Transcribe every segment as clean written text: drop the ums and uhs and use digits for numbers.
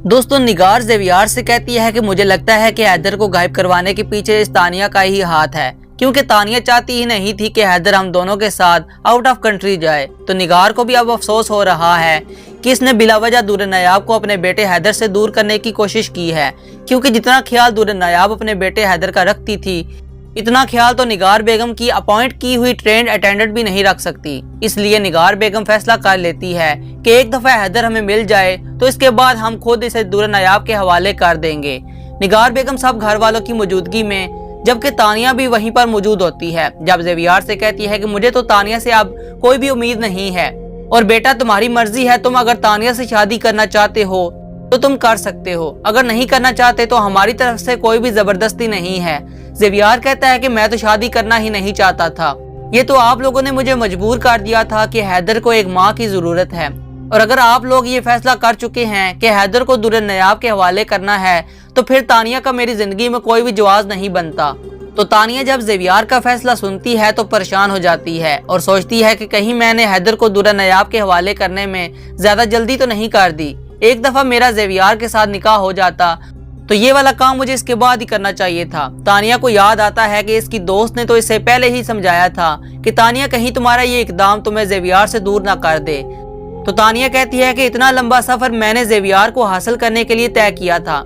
दोस्तों, निगार ज़ेवियार से कहती है कि मुझे लगता है कि हैदर को गायब करवाने के पीछे इस तानिया का ही हाथ है, क्योंकि तानिया चाहती ही नहीं थी कि हैदर हम दोनों के साथ आउट ऑफ कंट्री जाए। तो निगार को भी अब अफसोस हो रहा है कि इसने बिलावजह दूर नायाब को अपने बेटे हैदर से दूर करने की कोशिश की है, क्योंकि जितना ख्याल दूर नायाब अपने बेटे हैदर का रखती थी, इतना ख्याल तो निगार बेगम की अपॉइंट की हुई ट्रेंड अटेंडेंट भी नहीं रख सकती। इसलिए निगार बेगम फैसला कर लेती है कि एक दफा हैदर हमें मिल जाए तो इसके बाद हम खुद इसे दूर नायाब के हवाले कर देंगे। निगार बेगम सब घर वालों की मौजूदगी में, जबकि तानिया भी वहीं पर मौजूद होती है, जब ज़ेवियार से कहती है कि मुझे तो तानिया से अब कोई भी उम्मीद नहीं है और बेटा तुम्हारी मर्जी है, तुम अगर तानिया से शादी करना चाहते हो तो तुम कर सकते हो, अगर नहीं करना चाहते तो हमारी तरफ से कोई भी जबरदस्ती नहीं है। ज़ेवियार कहता है कि मैं तो शादी करना ही नहीं चाहता था, ये तो आप लोगों ने मुझे मजबूर कर दिया था कि हैदर को एक माँ की जरूरत है, और अगर आप लोग ये फैसला कर चुके हैं कि हैदर को दूर नायाब के हवाले करना है तो फिर तानिया का मेरी जिंदगी में कोई भी जवाब नहीं बनता। तो तानिया जब ज़ेवियार का फैसला सुनती है तो परेशान हो जाती है और सोचती है कि कहीं मैंने हैदर को दूर नायाब के हवाले करने में ज्यादा जल्दी तो नहीं कर दी। एक दफा मेरा ज़ेवियार के साथ निकाह हो जाता तो ये वाला काम मुझे इसके बाद ही करना चाहिए था। तानिया को याद आता है कि इसकी दोस्त ने तो इससे पहले ही समझाया था कि तानिया कहीं तुम्हारा ये इकदाम तुम्हें ज़ेवियार से दूर ना कर दे। तो तानिया कहती है कि इतना लंबा सफर मैंने ज़ेवियार को हासिल करने के लिए तय किया था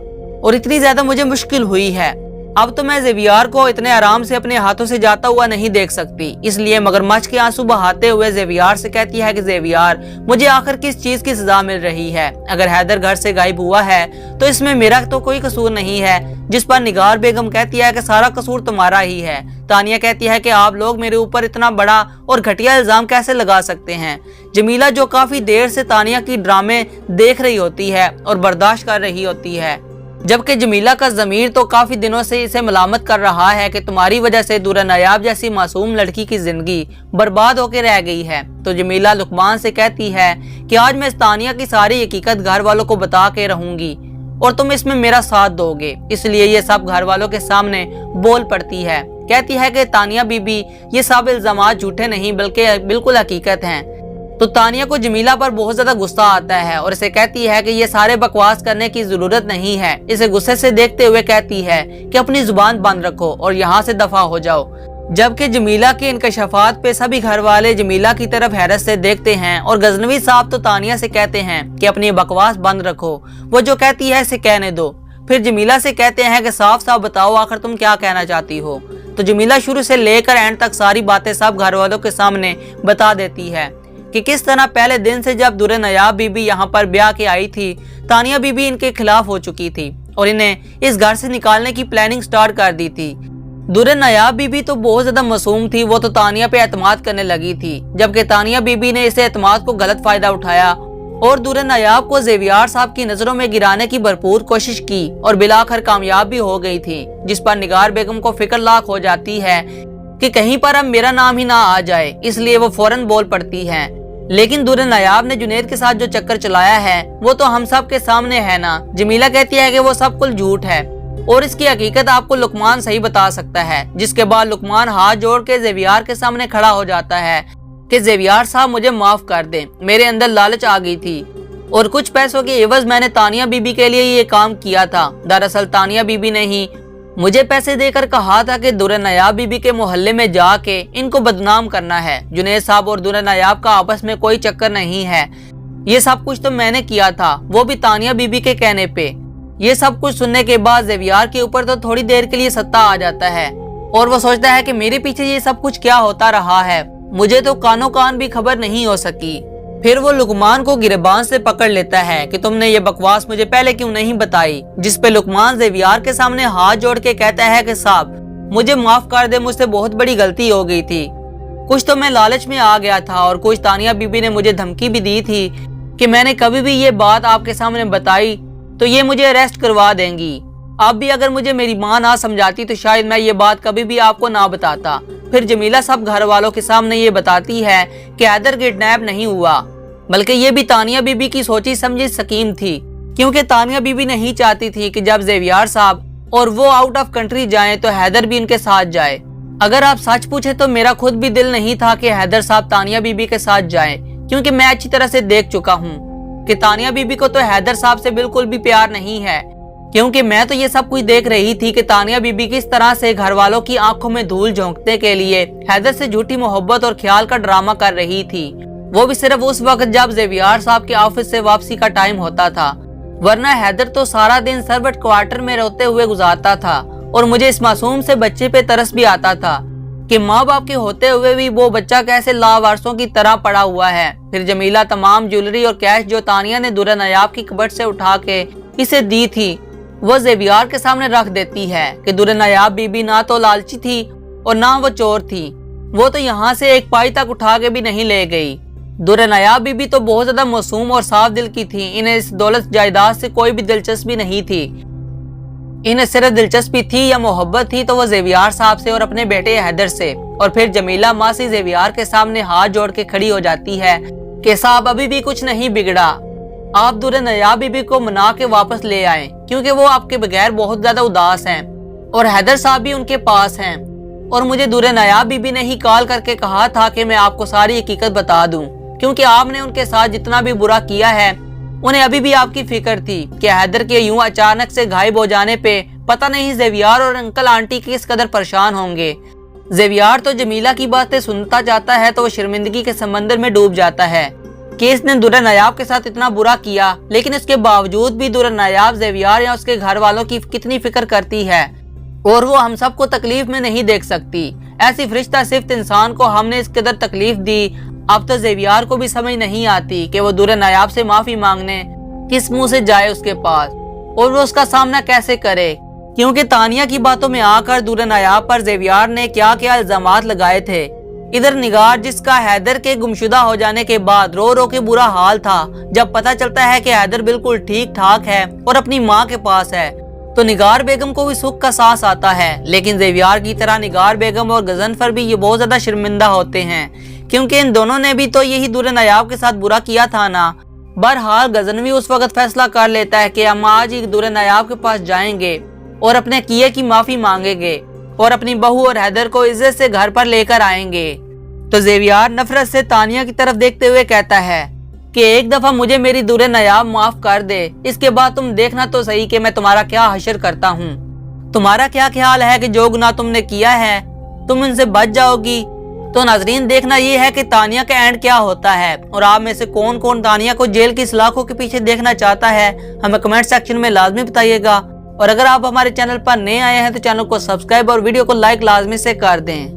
और इतनी ज्यादा मुझे मुश्किल हुई है, अब तो मैं ज़ेवियार को इतने आराम से अपने हाथों से जाता हुआ नहीं देख सकती। इसलिए मगरमच्छ के आंसू बहाते हुए ज़ेवियार से कहती है कि ज़ेवियार, मुझे आखिर किस चीज की सजा मिल रही है? अगर हैदर घर से गायब हुआ है तो इसमें मेरा तो कोई कसूर नहीं है। जिस पर निगार बेगम कहती है कि सारा कसूर तुम्हारा ही है। तानिया कहती है कि आप लोग मेरे ऊपर इतना बड़ा और घटिया इल्जाम कैसे लगा सकते हैं? जमीला, जो काफी देर से तानिया की ड्रामे देख रही होती है और बर्दाश्त कर रही होती है, जबकि जमीला का ज़मीर तो काफी दिनों से इसे मलामत कर रहा है कि तुम्हारी वजह से दूर नायाब जैसी मासूम लड़की की जिंदगी बर्बाद होकर रह गई है। तो जमीला लुकमान से कहती है कि आज मैं तानिया की सारी हकीकत घर वालों को बता के रहूंगी और तुम इसमें मेरा साथ दोगे। इसलिए ये सब घर वालों के सामने बोल पड़ती है। कहती है कि तानिया बीबी, ये सब इल्जामात झूठे नहीं बल्कि बिल्कुल हकीकत हैं। तो तानिया को जमीला पर बहुत ज्यादा गुस्सा आता है और इसे कहती है कि ये सारे बकवास करने की जरूरत नहीं है। इसे गुस्से से देखते हुए कहती है कि अपनी जुबान बंद रखो और यहाँ से दफा हो जाओ। जबकि जमीला के इंकशाफात पे सभी घर वाले जमीला की तरफ हैरत से देखते हैं और गजनवी साहब तो तानिया से कहते हैं कि अपनी बकवास बंद रखो, वो जो कहती है इसे कहने दो। फिर जमीला से कहते हैं कि साफ साफ बताओ आखिर तुम क्या कहना चाहती हो। तो जमीला शुरू से लेकर एंड तक सारी बातें सब घर वालों के सामने बता देती है कि किस तरह पहले दिन से जब दूर नायाब बीबी यहाँ पर ब्याह के आई थी, तानिया बीबी इनके खिलाफ हो चुकी थी और इन्हें इस घर से निकालने की प्लानिंग स्टार्ट कर दी थी। दूर नायाब बीबी तो बहुत ज्यादा मासूम थी, वो तो तानिया पे एतमाद करने लगी थी, जबकि तानिया बीबी ने इसे एतमाद को गलत फायदा उठाया और दूर नायाब को ज़ेवियार साहब की नजरों में गिराने की भरपूर कोशिश की और बिलाखिर कामयाब भी हो गई थी। जिस पर निगार बेगम को फिक्र लाख हो जाती है कि कहीं पर अब मेरा नाम ही ना आ जाए, इसलिए वो फौरन बोल पड़ती है। लेकिन दूर नायाब ने जुनेद के साथ जो चक्कर चलाया है वो तो हम सब के सामने है ना। जमीला कहती है कि वो सब कुल झूठ है और इसकी हकीकत आपको लुकमान सही बता सकता है। जिसके बाद लुकमान हाथ जोड़ के ज़ेवियार के सामने खड़ा हो जाता है कि ज़ेवियार साहब, मुझे माफ कर दें, मेरे अंदर लालच आ गई थी और कुछ पैसों के एवज मैंने तानिया बीबी के लिए ये काम किया था। दरअसल तानिया बीबी ने ही मुझे पैसे देकर कहा था कि दूर नायाब बीबी के मोहल्ले में जाके इनको बदनाम करना है। जुनेद साहब और दूर नायाब का आपस में कोई चक्कर नहीं है, ये सब कुछ तो मैंने किया था, वो भी तानिया बीबी के कहने पे। ये सब कुछ सुनने के बाद ज़ेवियार के ऊपर तो थोड़ी देर के लिए सत्ता आ जाता है और वो सोचता है कि मेरे पीछे ये सब कुछ क्या होता रहा है, मुझे तो कानो कान भी खबर नहीं हो सकी। फिर वो लुकमान को गिरबान से पकड़ लेता है कि तुमने ये बकवास मुझे पहले क्यों नहीं बताई। जिस पे लुकमान ज़ेवियार के सामने हाथ जोड़ के कहता है कि साहब, मुझे माफ कर दे, मुझसे बहुत बड़ी गलती हो गई थी। कुछ तो मैं लालच में आ गया था और कुछ तानिया बीबी ने मुझे धमकी भी दी थी कि मैंने कभी भी ये बात आपके सामने बताई तो ये मुझे अरेस्ट करवा देंगी। आप भी अगर मुझे मेरी माँ ना समझाती तो शायद मैं ये बात कभी भी आपको ना बताता। फिर जमीला सब घर वालों के सामने ये बताती है कि हैदर किडनैप नहीं हुआ, बल्कि ये भी तानिया बीबी की सोची समझी स्कीम थी, क्योंकि तानिया बीबी नहीं चाहती थी कि जब ज़ेवियार साहब और वो आउट ऑफ कंट्री जाएं तो हैदर भी उनके साथ जाए। अगर आप सच पूछे तो मेरा खुद भी दिल नहीं था कि हैदर साहब तानिया बीबी के साथ जाएं, क्योंकि मैं अच्छी तरह से देख चुका हूँ कि तानिया बीबी को तो हैदर साहब से बिल्कुल भी प्यार नहीं है, क्योंकि मैं तो ये सब कुछ देख रही थी कि तानिया बीबी किस तरह से घर वालों की आंखों में धूल झोंकने के लिए हैदर से झूठी मोहब्बत और ख्याल का ड्रामा कर रही थी, वो भी सिर्फ उस वक्त जब ज़ेवियर साहब के ऑफिस से वापसी का टाइम होता था। वरना हैदर तो सारा दिन सर्वेंट क्वार्टर में रोते हुए गुजारता था और मुझे इस मासूम से बच्चे पे तरस भी आता था कि माँ बाप के होते हुए भी वो बच्चा कैसे लावारसों की तरह पड़ा हुआ है। फिर जमीला तमाम ज्वेलरी और कैश जो तानिया ने दुर्र नायाब की कबट से उठा के इसे दी थी वो ज़ेवियर के सामने रख देती है कि दुर्र नायाब बीबी ना तो लालची थी और ना वो चोर थी, वो तो यहाँ से एक पाई तक उठा के भी नहीं ले गई। दुर्र नायाब बीबी तो बहुत ज्यादा मासूम और साफ दिल की थी, इन्हें इस दौलत जायदाद से कोई भी दिलचस्पी नहीं थी। इन्हें सिर्फ दिलचस्पी थी या मोहब्बत थी तो वो ज़ेवियर साहब से और अपने बेटे हैदर से। और फिर जमीला मासी ज़ेवियर के सामने हाथ जोड़ के खड़ी हो जाती है कि साहब अभी भी कुछ नहीं बिगड़ा, आप दुर्र नायाब बीबी को मना के वापस ले आए, क्योंकि वो आपके बगैर बहुत ज्यादा उदास हैं और हैदर साहब भी उनके पास हैं। और मुझे दुर्र नायाब बीबी ने ही कॉल करके कहा था कि मैं आपको सारी हकीकत बता दूं, क्योंकि आपने उनके साथ जितना भी बुरा किया है उन्हें अभी भी आपकी फिक्र थी कि हैदर के यूं अचानक से गायब हो जाने पे पता नहीं ज़ेवियर और अंकल आंटी किस कदर परेशान होंगे। ज़ेवियर तो जमीला की बातें सुनता जाता है तो वो शर्मिंदगी के समंदर में डूब जाता है कि इसने दुर्र नायाब के साथ इतना बुरा किया, लेकिन इसके बावजूद भी दुर्र नायाब ज़ेवियर या उसके घर वालों की कितनी फिक्र करती है और वो हम सबको तकलीफ में नहीं देख सकती। ऐसी फरिश्ता सिर्फ इंसान को हमने इस कदर तकलीफ दी, अब तो ज़ेवियर को भी समझ नहीं आती कि वो दुर्र नायाब से माफी मांगने किस मुंह से जाए उसके पास और वो उसका सामना कैसे करे, क्योंकि तानिया की बातों में आकर दुर्र नायाब पर ज़ेवियर ने क्या क्या इल्जामात लगाए थे। इधर निगार जिसका हैदर के गुमशुदा हो जाने के बाद रो रो के बुरा हाल था, जब पता चलता है कि हैदर बिल्कुल ठीक ठाक है और अपनी माँ के पास है तो निगार बेगम को भी सुख का सांस आता है। लेकिन ज़ेवियर की तरह निगार बेगम और गजनफर भी ये बहुत ज्यादा शर्मिंदा होते हैं, क्योंकि इन दोनों ने भी तो यही दुर्र नायाब के साथ बुरा किया था ना। बहरहाल गजनवी उस वक्त फैसला कर लेता है कि हम आज ही दुर्र नायाब के पास जाएंगे और अपने किए की माफी मांगेंगे और अपनी बहू और हैदर को इज्जत से घर पर लेकर आएंगे। तो ज़ेवियर नफरत से तानिया की तरफ देखते हुए कहता है कि एक दफा मुझे मेरी दुर्र नायाब माफ कर दे, इसके बाद तुम देखना तो सही कि मैं तुम्हारा क्या हशर करता हूँ। तुम्हारा क्या ख्याल है कि जो गुनाह तुमने किया है तुम इनसे बच जाओगी? तो नाजरीन देखना ये है कि तानिया का एंड क्या होता है और आप में से कौन कौन तानिया को जेल की सलाखों के पीछे देखना चाहता है, हमें कमेंट सेक्शन में लाजमी बताइएगा। और अगर आप हमारे चैनल पर नए आए हैं तो चैनल को सब्सक्राइब और वीडियो को लाइक लाजमी से कर दें।